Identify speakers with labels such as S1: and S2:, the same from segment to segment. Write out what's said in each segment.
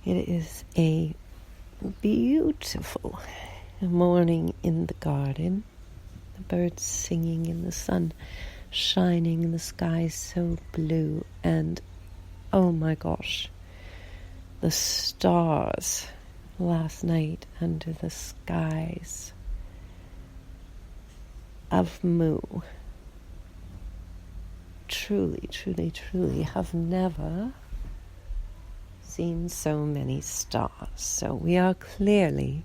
S1: It is a beautiful morning in the garden. The birds singing in the sun, shining in the sky so blue, and oh my gosh, the stars last night under the skies of Mu. Truly, truly, truly have never seen so many stars. So we have clearly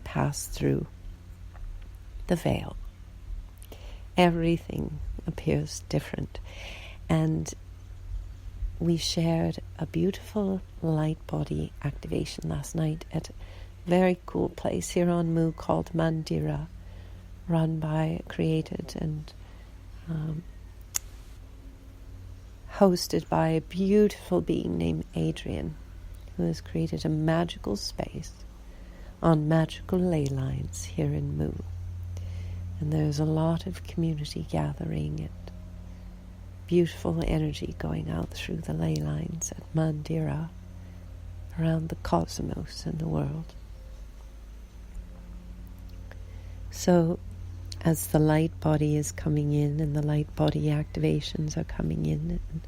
S1: passed through the veil. Everything appears different. And we shared a beautiful light body activation last night at a very cool place here on Mu called Mandira, created and hosted by a beautiful being named Adrian, who has created a magical space on magical ley lines here in Mu. And there's a lot of community gathering and beautiful energy going out through the ley lines at Mandira around the cosmos and the world. So as the light body is coming in and the light body activations are coming in, and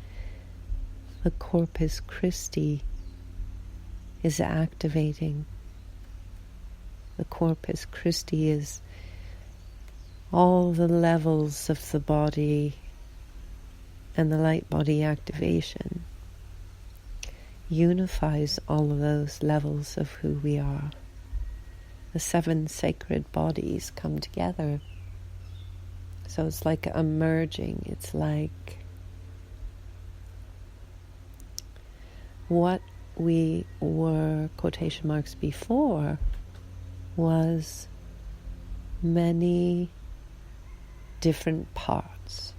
S1: the Corpus Christi is activating. The Corpus Christi is all the levels of the body, and the light body activation unifies all of those levels of who we are. The 7 sacred bodies come together. So it's like a merging. It's like what we were, quotation marks, before was many different parts.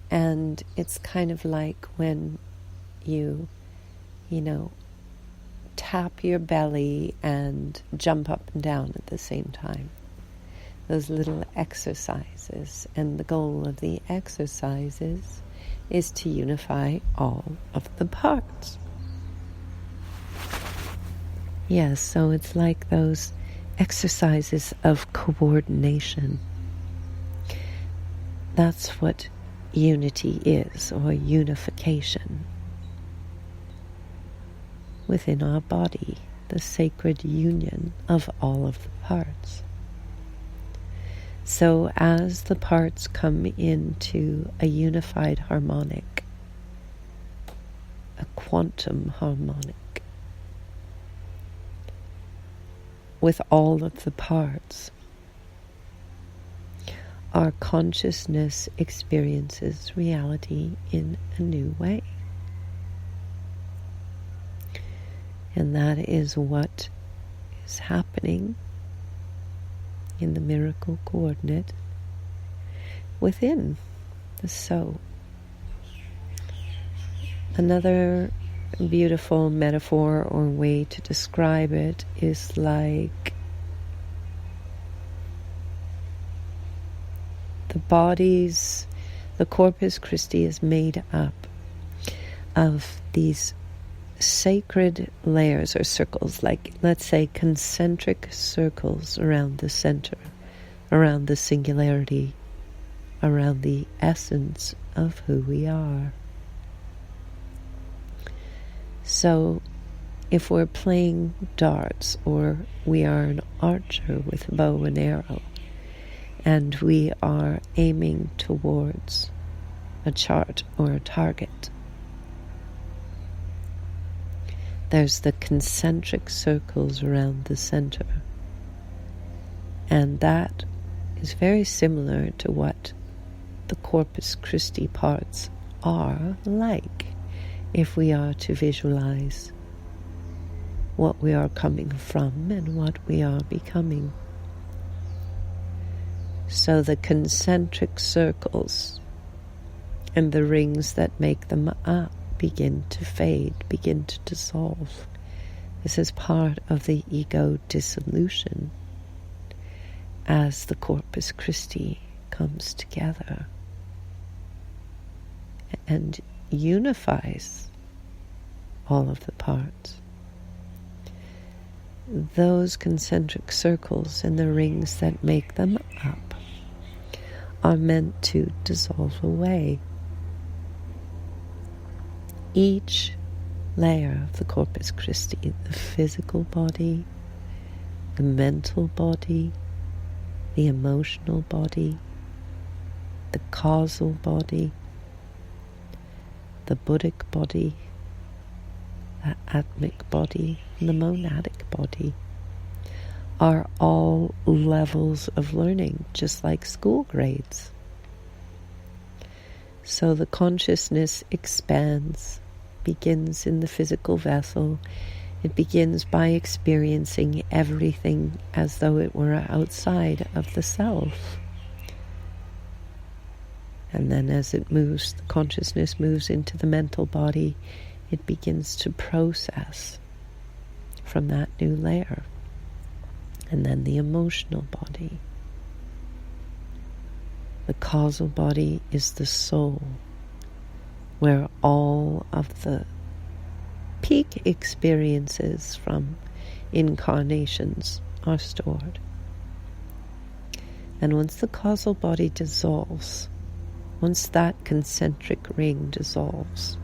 S1: And it's kind of like when you tap your belly and jump up and down at the same time. Those little exercises, and the goal of the exercises is to unify all of the parts. Yes, so it's like those exercises of coordination. That's what unity is, or unification within our body, the sacred union of all of the parts. So as the parts come into a unified harmonic, a quantum harmonic, with all of the parts, our consciousness experiences reality in a new way. And that is what is happening in the miracle coordinate within the soul. Another beautiful metaphor or way to describe it is like the Corpus Christi is made up of these sacred layers or circles, like, let's say, concentric circles around the center, around the singularity, around the essence of who we are. So if we're playing darts, or we are an archer with bow and arrow, and we are aiming towards a chart or a target, there's the concentric circles around the center. And that is very similar to what the Corpus Christi parts are like, if we are to visualize what we are coming from and what we are becoming. So the concentric circles and the rings that make them up begin to fade, begin to dissolve. This is part of the ego dissolution as the Corpus Christi comes together and unifies all of the parts. Those concentric circles and the rings that make them up are meant to dissolve away. Each layer of the Corpus Christi, the physical body, the mental body, the emotional body, the causal body, the Buddhic body, the Atmic body, and the monadic body, are all levels of learning, just like school grades. So the consciousness expands, begins in the physical vessel. It begins by experiencing everything as though it were outside of the self. And then as it moves, the consciousness moves into the mental body, it begins to process from that new layer. And then the emotional body. The causal body is the soul, where all of the peak experiences from incarnations are stored. And once the causal body dissolves, once that concentric ring dissolves,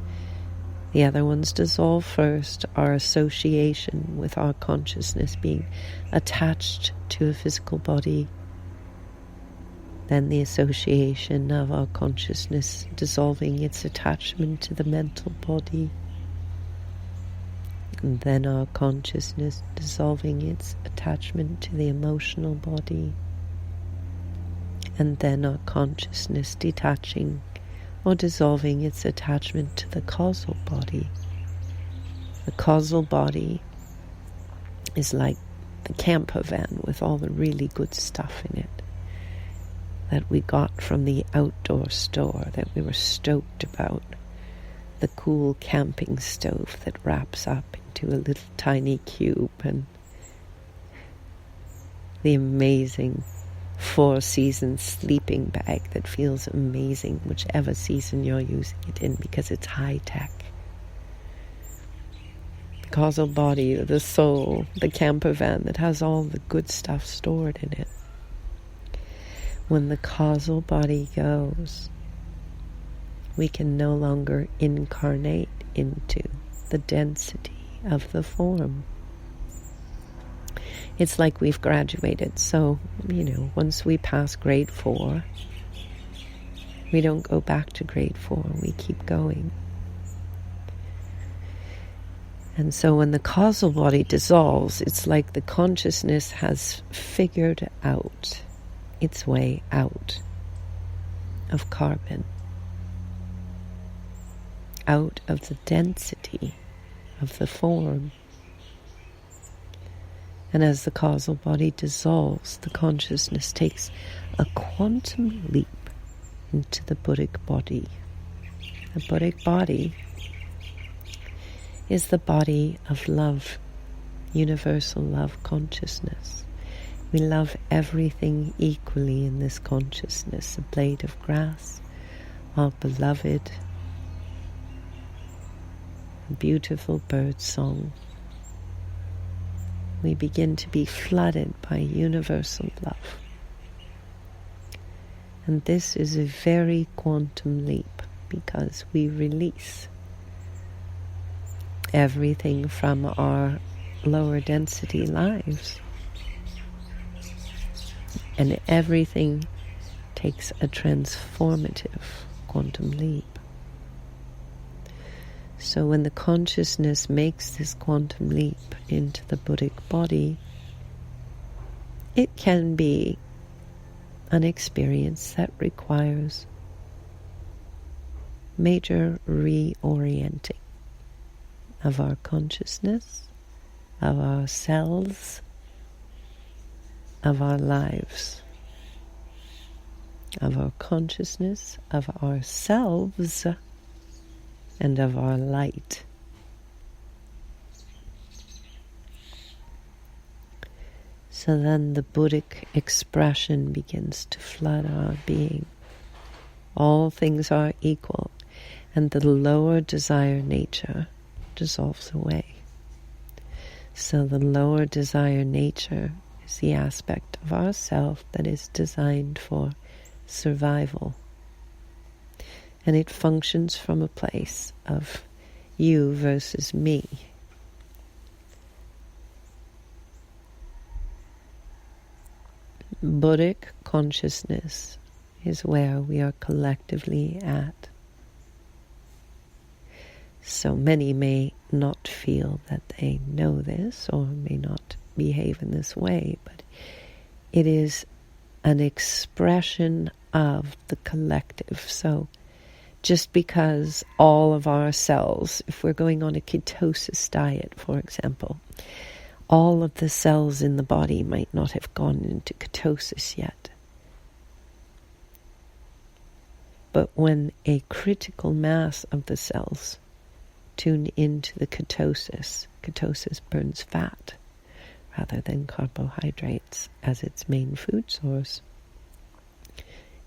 S1: the other ones dissolve first, our association with our consciousness being attached to a physical body, then the association of our consciousness dissolving its attachment to the mental body, and then our consciousness dissolving its attachment to the emotional body, and then our consciousness detaching or dissolving its attachment to the causal body. The causal body is like the camper van with all the really good stuff in it that we got from the outdoor store that we were stoked about. The cool camping stove that wraps up into a little tiny cube, and the amazing 4-season sleeping bag that feels amazing whichever season you're using it in because it's high tech. The causal body, the soul, the camper van that has all the good stuff stored in it. When the causal body goes, we can no longer incarnate into the density of the form. It's like we've graduated. So, once we pass grade 4, we don't go back to grade 4. We keep going. And so when the causal body dissolves, it's like the consciousness has figured out its way out of carbon, out of the density of the form. And as the causal body dissolves, the consciousness takes a quantum leap into the Buddhic body. The Buddhic body is the body of love, universal love consciousness. We love everything equally in this consciousness. A blade of grass, our beloved, a beautiful bird song. We begin to be flooded by universal love. And this is a very quantum leap because we release everything from our lower density lives. And everything takes a transformative quantum leap. So when the consciousness makes this quantum leap into the Buddhic body, it can be an experience that requires major reorienting of our consciousness, of our cells, of our lives, of our consciousness, of ourselves, and of our light. So then the Buddhic expression begins to flood our being. All things are equal, and the lower desire nature dissolves away. So the lower desire nature is the aspect of ourself that is designed for survival. And it functions from a place of you versus me. Buddhic consciousness is where we are collectively at. So many may not feel that they know this or may not behave in this way, but it is an expression of the collective. So just because all of our cells, if we're going on a ketosis diet, for example, all of the cells in the body might not have gone into ketosis yet. But when a critical mass of the cells tune into the ketosis burns fat rather than carbohydrates as its main food source.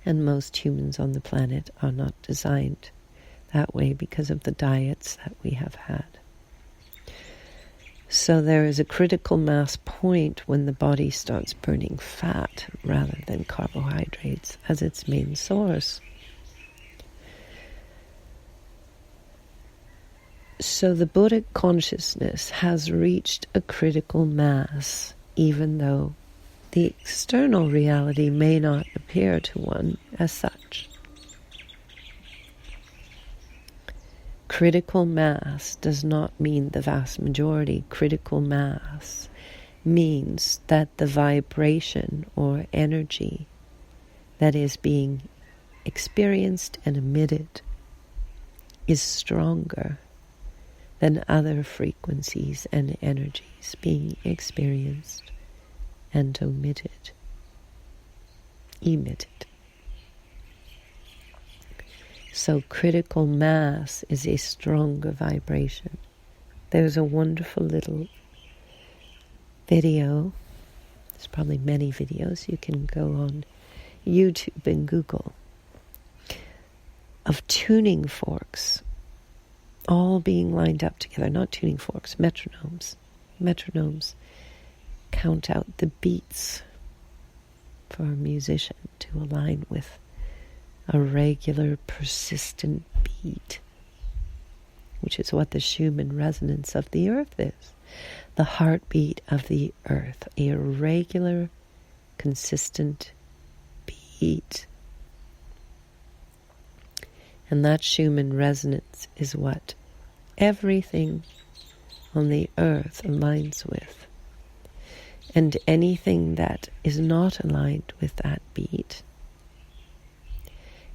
S1: And most humans on the planet are not designed that way because of the diets that we have had. So there is a critical mass point when the body starts burning fat rather than carbohydrates as its main source. So the Buddhic consciousness has reached a critical mass, even though the external reality may not appear to one as such. Critical mass does not mean the vast majority. Critical mass means that the vibration or energy that is being experienced and emitted is stronger than other frequencies and energies being experienced and emitted. So critical mass is a stronger vibration. There's a wonderful little video, there's probably many videos, you can go on YouTube and Google, of tuning forks all being lined up together. Not tuning forks, metronomes. Metronomes count out the beats for a musician to align with a regular, persistent beat, which is what the Schumann resonance of the earth is. The heartbeat of the earth, a regular, consistent beat. And that Schumann resonance is what everything on the earth aligns with. And anything that is not aligned with that beat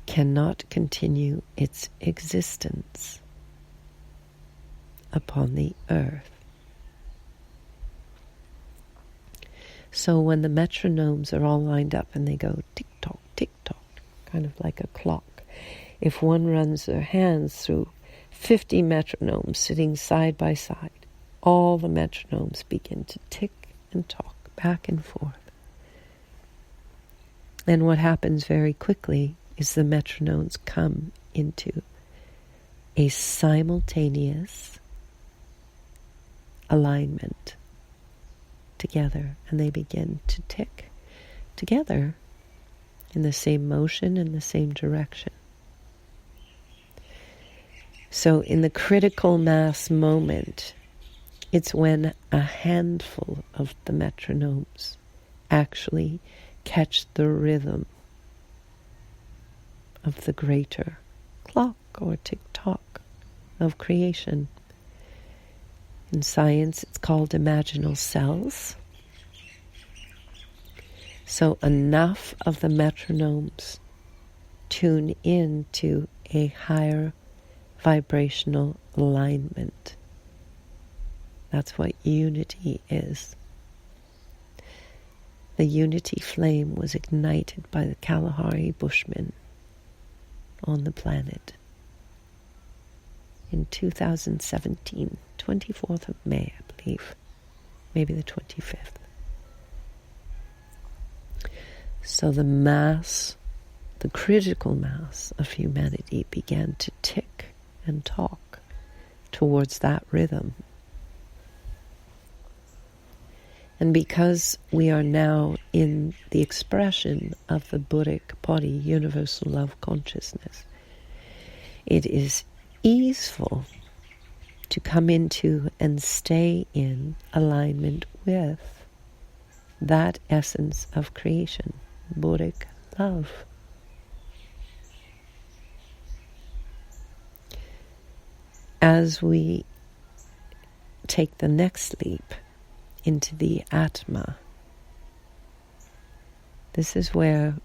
S1: cannot continue its existence upon the earth. So when the metronomes are all lined up and they go tick-tock, tick-tock, kind of like a clock, if one runs their hands through 50 metronomes sitting side by side, all the metronomes begin to tick and talk back and forth. And what happens very quickly is the metronomes come into a simultaneous alignment together, and they begin to tick together in the same motion and the same direction. So in the critical mass moment, it's when a handful of the metronomes actually catch the rhythm of the greater clock or tick-tock of creation. In science, it's called imaginal cells. So enough of the metronomes tune into a higher vibrational alignment. That's what unity is. The unity flame was ignited by the Kalahari Bushmen on the planet in 2017, 24th of May, I believe, maybe the 25th. So the mass, the critical mass of humanity began to tick and talk towards that rhythm. And because we are now in the expression of the Buddhic body, universal love consciousness, it is easeful to come into and stay in alignment with that essence of creation, Buddhic love. As we take the next leap into the Atma, this is where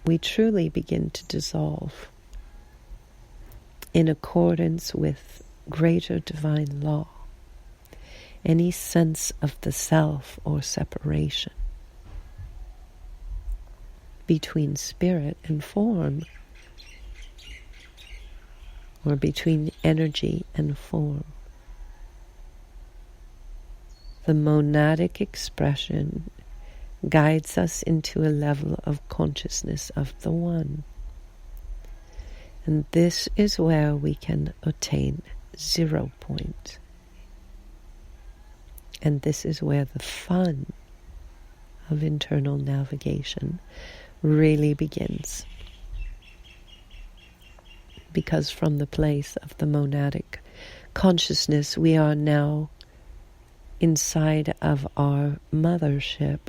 S1: we truly begin to dissolve in accordance with greater divine law any sense of the self or separation between spirit and form, or between energy and form. The monadic expression guides us into a level of consciousness of the One. And this is where we can attain 0 point. And this is where the fun of internal navigation really begins. Because from the place of the monadic consciousness, we are now inside of our mothership.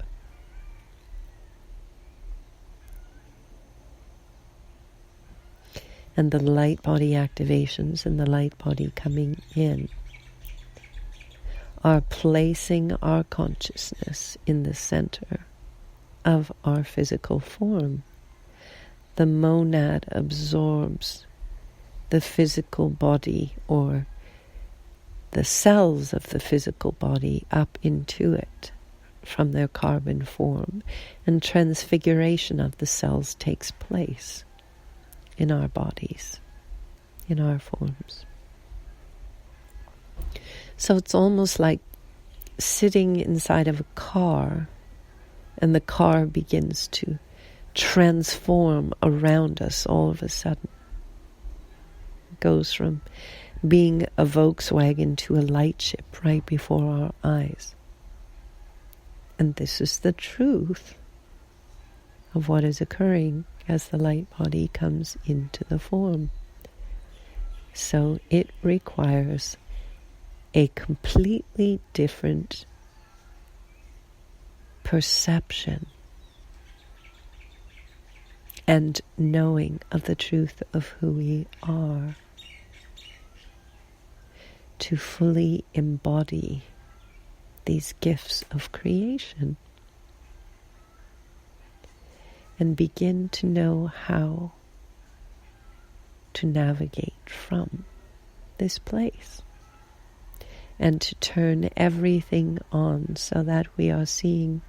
S1: And the light body activations and the light body coming in are placing our consciousness in the center of our physical form. The monad absorbs the physical body, or the cells of the physical body, up into it from their carbon form, and transfiguration of the cells takes place in our bodies, in our forms. So it's almost like sitting inside of a car, and the car begins to transform around us all of a sudden. It goes from being a Volkswagen to a light ship right before our eyes. And this is the truth of what is occurring as the light body comes into the form. So it requires a completely different perception and knowing of the truth of who we are to fully embody these gifts of creation and begin to know how to navigate from this place and to turn everything on so that we are seeing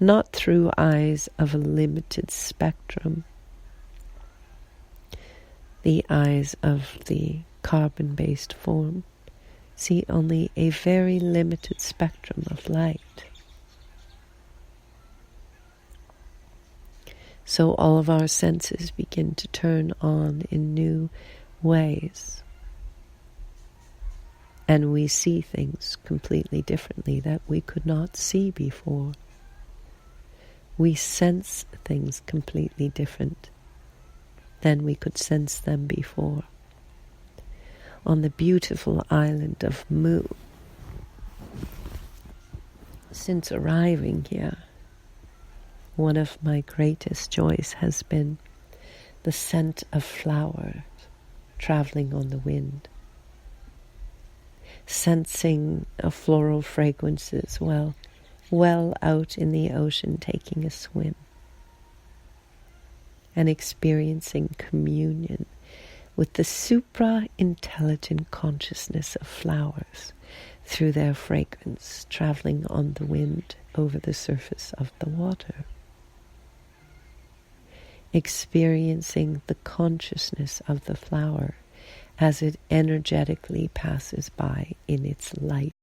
S1: not through eyes of a limited spectrum, the eyes of the carbon-based form, see only a very limited spectrum of light. So all of our senses begin to turn on in new ways. And we see things completely differently that we could not see before. We sense things completely different than we could sense them before. On the beautiful island of Mu, since arriving here, one of my greatest joys has been the scent of flowers traveling on the wind, sensing floral fragrances well out in the ocean taking a swim, and experiencing communion with the supra-intelligent consciousness of flowers through their fragrance traveling on the wind over the surface of the water. Experiencing the consciousness of the flower as it energetically passes by in its light.